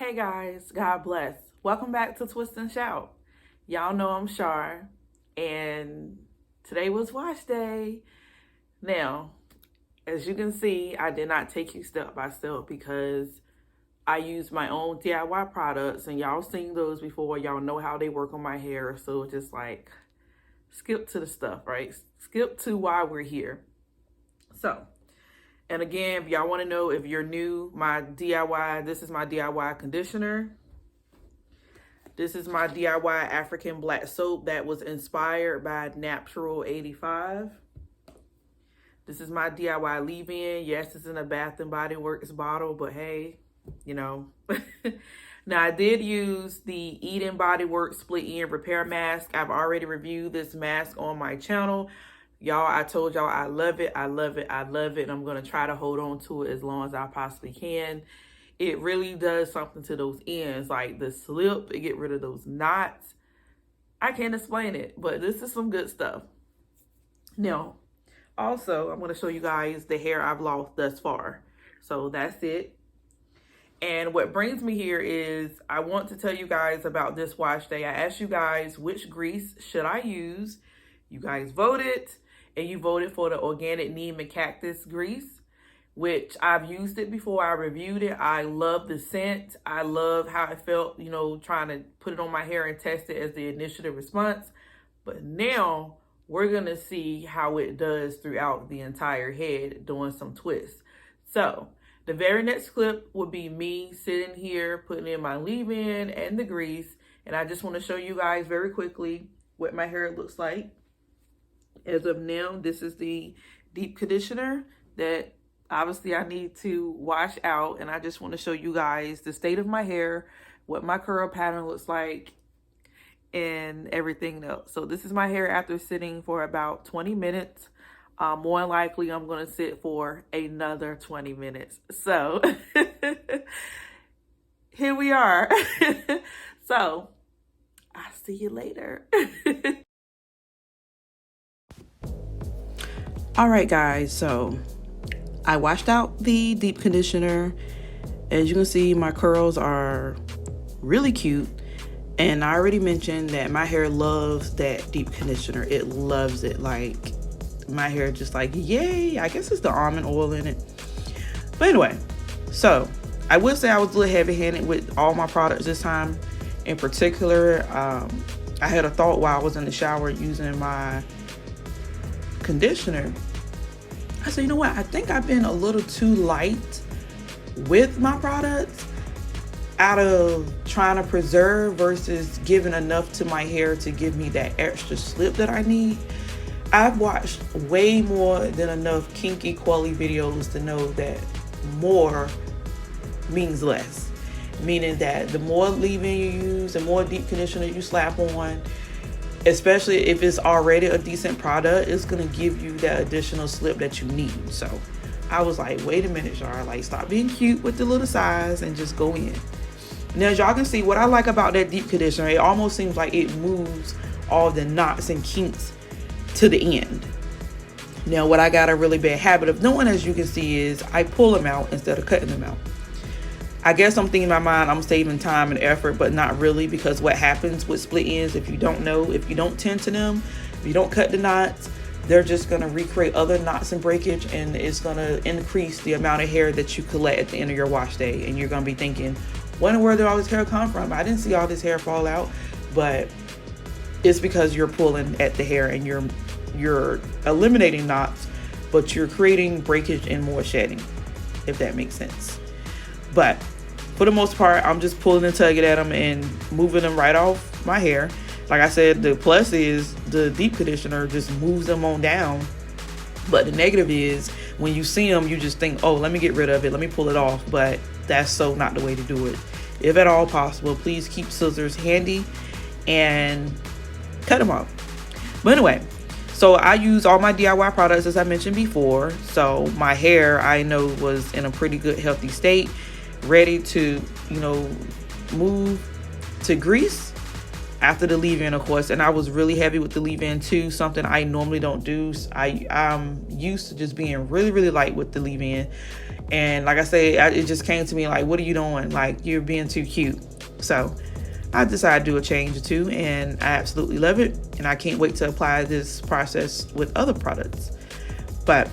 Hey guys, God bless. Welcome back to Twist and Shout. Y'all know I'm Shar, and today was wash day. Now, as you can see, I did not take you step by step because I use my own DIY products, and y'all seen those before. Y'all know how they work on my hair, so just like skip to the stuff, right? Skip to why we're here. So, and again, if y'all want to know, if you're new, this is my DIY conditioner. This is my DIY African black soap that was inspired by Natural 85. This is my DIY leave-in. Yes, it's in a Bath and Body Works bottle, but hey, you know. Now, I did use the Eden Body Works Split-In Repair Mask. I've already reviewed this mask on my channel. Y'all, I told y'all I love it, I love it, I love it, and I'm going to try to hold on to it as long as I possibly can. It really does something to those ends, like the slip, it get rid of those knots. I can't explain it, but this is some good stuff. Now, also, I'm going to show you guys the hair I've lost thus far. So that's it. And what brings me here is I want to tell you guys about this wash day. I asked you guys which grease should I use. You guys voted. And you voted for the organic Neem Cactus grease, which I've used it before. I reviewed it. I love the scent. I love how it felt, you know, trying to put it on my hair and test it as the initial response. But now we're going to see how it does throughout the entire head, doing some twists. So the very next clip would be me sitting here, putting in my leave-in and the grease. And I just want to show you guys very quickly what my hair looks like. As of now, this is the deep conditioner that obviously I need to wash out. And I just want to show you guys the state of my hair, what my curl pattern looks like, and everything else. So this is my hair after sitting for about 20 minutes. More likely, I'm going to sit for another 20 minutes. So here we are. So I'll see you later. All right, guys, so I washed out the deep conditioner. As you can see, my curls are really cute. And I already mentioned that my hair loves that deep conditioner. It loves it. Like, my hair just like, yay. I guess it's the almond oil in it. But anyway, so I would say I was a little heavy-handed with all my products this time. In particular, I had a thought while I was in the shower using my conditioner. I said, you know what? I think I've been a little too light with my products out of trying to preserve versus giving enough to my hair to give me that extra slip that I need. I've watched way more than enough kinky quality videos to know that more means less. Meaning that the more leave-in you use, the more deep conditioner you slap on, especially if it's already a decent product, it's gonna give you that additional slip that you need. So I was like, wait a minute, Shar, like stop being cute with the little size and just go in. Now, as y'all can see, what I like about that deep conditioner, it almost seems like it moves all the knots and kinks to the end. Now, what I got a really bad habit of doing, as you can see, is I pull them out instead of cutting them out. I guess I'm thinking in my mind I'm saving time and effort, but not really, because what happens with split ends, if you don't know, if you don't tend to them, if you don't cut the knots, they're just going to recreate other knots and breakage, and it's going to increase the amount of hair that you collect at the end of your wash day. And you're going to be thinking, where did all this hair come from? I didn't see all this hair fall out. But it's because you're pulling at the hair and you're eliminating knots, but you're creating breakage and more shedding, if that makes sense. But for the most part, I'm just pulling and tugging at them and moving them right off my hair. Like I said, the plus is the deep conditioner just moves them on down. But the negative is when you see them, you just think, oh, let me get rid of it. Let me pull it off. But that's so not the way to do it. If at all possible, please keep scissors handy and cut them off. But anyway, so I use all my DIY products as I mentioned before. So my hair, I know, was in a pretty good, healthy state, ready to, you know, move to grease after the leave-in, of course. And I was really heavy with the leave-in too, something I normally don't do. I'm used to just being really, really light with the leave-in. And like I said, it just came to me like, what are you doing? Like, you're being too cute. So I decided to do a change or two, and I absolutely love it. And I can't wait to apply this process with other products. But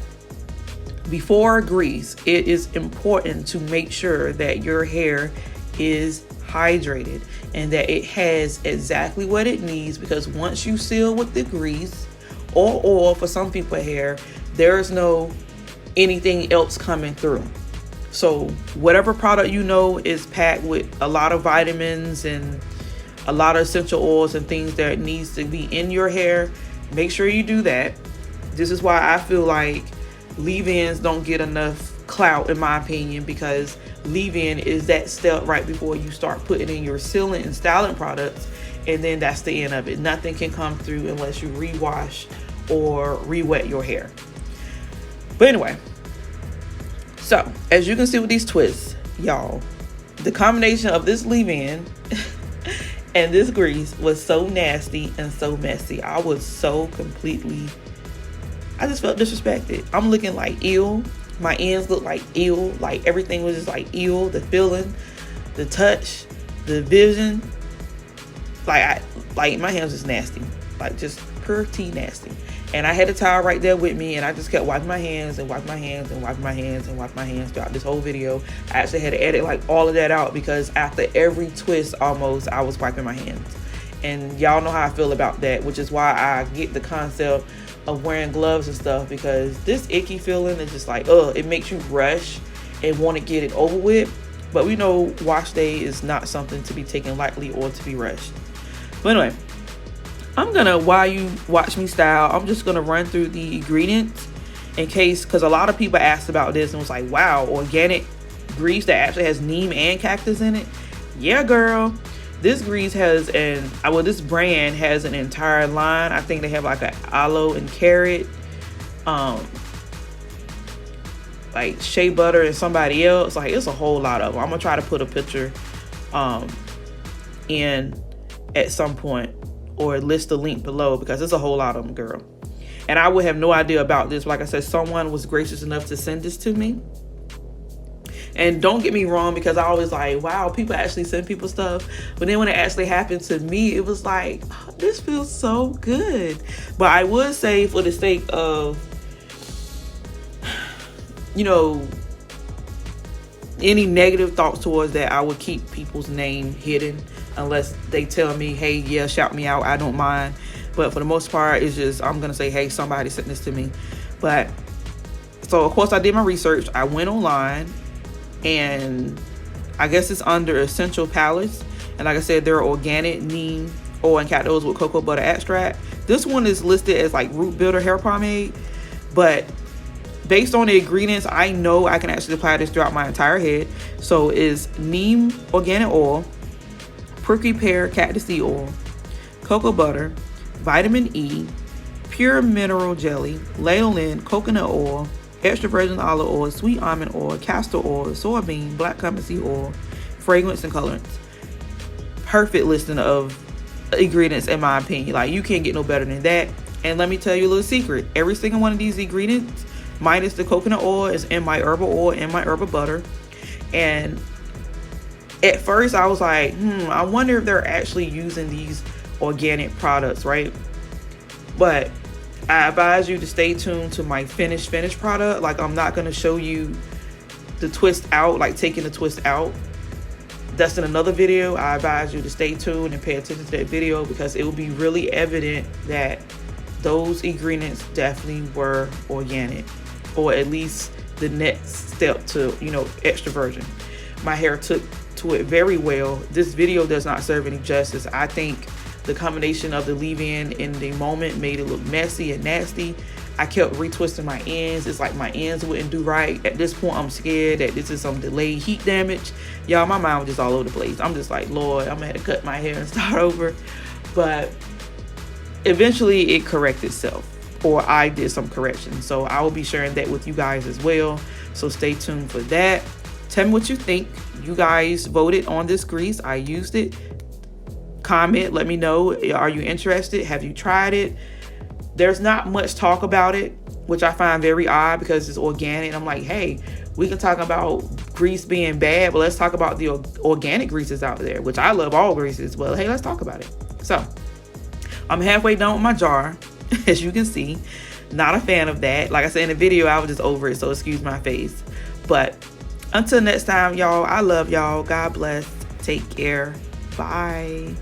before grease, it is important to make sure that your hair is hydrated and that it has exactly what it needs, because once you seal with the grease or oil, for some people hair, there's no anything else coming through. So whatever product you know is packed with a lot of vitamins and a lot of essential oils and things that needs to be in your hair, make sure you do that. This is why I feel like leave-ins don't get enough clout, in my opinion, because leave-in is that step right before you start putting in your sealant and styling products, and then that's the end of it. Nothing can come through unless you rewash or re-wet your hair. But anyway, so as you can see with these twists, y'all, the combination of this leave-in and this grease was so nasty and so messy. I was so I just felt disrespected. I'm looking like ill. My ends look like ill. Like everything was just like ill. The feeling, the touch, the vision. Like my hands was nasty. Like just pretty nasty. And I had a towel right there with me, and I just kept wiping my hands and wiping my hands and wiping my hands and wiping my hands throughout this whole video. I actually had to edit like all of that out, because after every twist almost, I was wiping my hands. And y'all know how I feel about that, which is why I get the concept of wearing gloves and stuff, because this icky feeling is just like, it makes you rush and want to get it over with. But we know wash day is not something to be taken lightly or to be rushed. But anyway, while you watch me style, I'm just gonna run through the ingredients in case, because a lot of people asked about this and was like, wow, organic grease that actually has neem and cactus in it. Yeah, girl. This grease has this brand has an entire line. I think they have like an aloe and carrot, like shea butter and somebody else. Like, it's a whole lot of them. I'm gonna try to put a picture in at some point, or list the link below, because it's a whole lot of them, girl. And I would have no idea about this. Like I said, someone was gracious enough to send this to me. And don't get me wrong, because I always like, wow, people actually send people stuff. But then when it actually happened to me, it was like, oh, this feels so good. But I would say, for the sake of, any negative thoughts towards that, I would keep people's name hidden unless they tell me, hey, yeah, shout me out. I don't mind. But for the most part, it's just, I'm going to say, hey, somebody sent this to me. But so, of course, I did my research. I went online, and I guess it's under essential palettes. And like I said, they're organic neem oil and cactus with cocoa butter extract. This one is listed as like root builder hair pomade, but based on the ingredients, I know I can actually apply this throughout my entire head. So it's neem organic oil, prickly pear cactus seed oil, cocoa butter, vitamin E, pure mineral jelly, lanolin, coconut oil, extra virgin olive oil, sweet almond oil, castor oil, soybean, black pumpkin seed oil, fragrance and colorants. Perfect listing of ingredients, in my opinion. Like, you can't get no better than that. And let me tell you a little secret. Every single one of these ingredients, minus the coconut oil, is in my herbal oil and my herbal butter. And at first I was like, I wonder if they're actually using these organic products, right? But I advise you to stay tuned to my finished product. Like, I'm not going to show you the twist out, like taking the twist out. That's in another video. I advise you to stay tuned and pay attention to that video, because it will be really evident that those ingredients definitely were organic, or at least the next step to, extra virgin. My hair took to it very well. This video does not serve any justice. I think the combination of the leave-in in the moment made it look messy and nasty. I kept retwisting my ends. It's like my ends wouldn't do right. At this point, I'm scared that this is some delayed heat damage. Y'all, my mind was just all over the place. I'm just like, Lord, I'm gonna have to cut my hair and start over. But eventually it corrected itself, or I did some correction. So I will be sharing that with you guys as well. So stay tuned for that. Tell me what you think. You guys voted on this grease. I used it. Comment, let me know. Are you interested? Have you tried it? There's not much talk about it which I find very odd because it's organic. I'm like, hey, we can talk about grease being bad, but let's talk about the organic greases out there, which I love all greases. Well, hey, let's talk about it. So I'm halfway done with my jar, as you can see. Not a fan of that. Like I said in the video, I was just over it, so excuse my face. But until next time, y'all, I love y'all. God bless. Take care. Bye.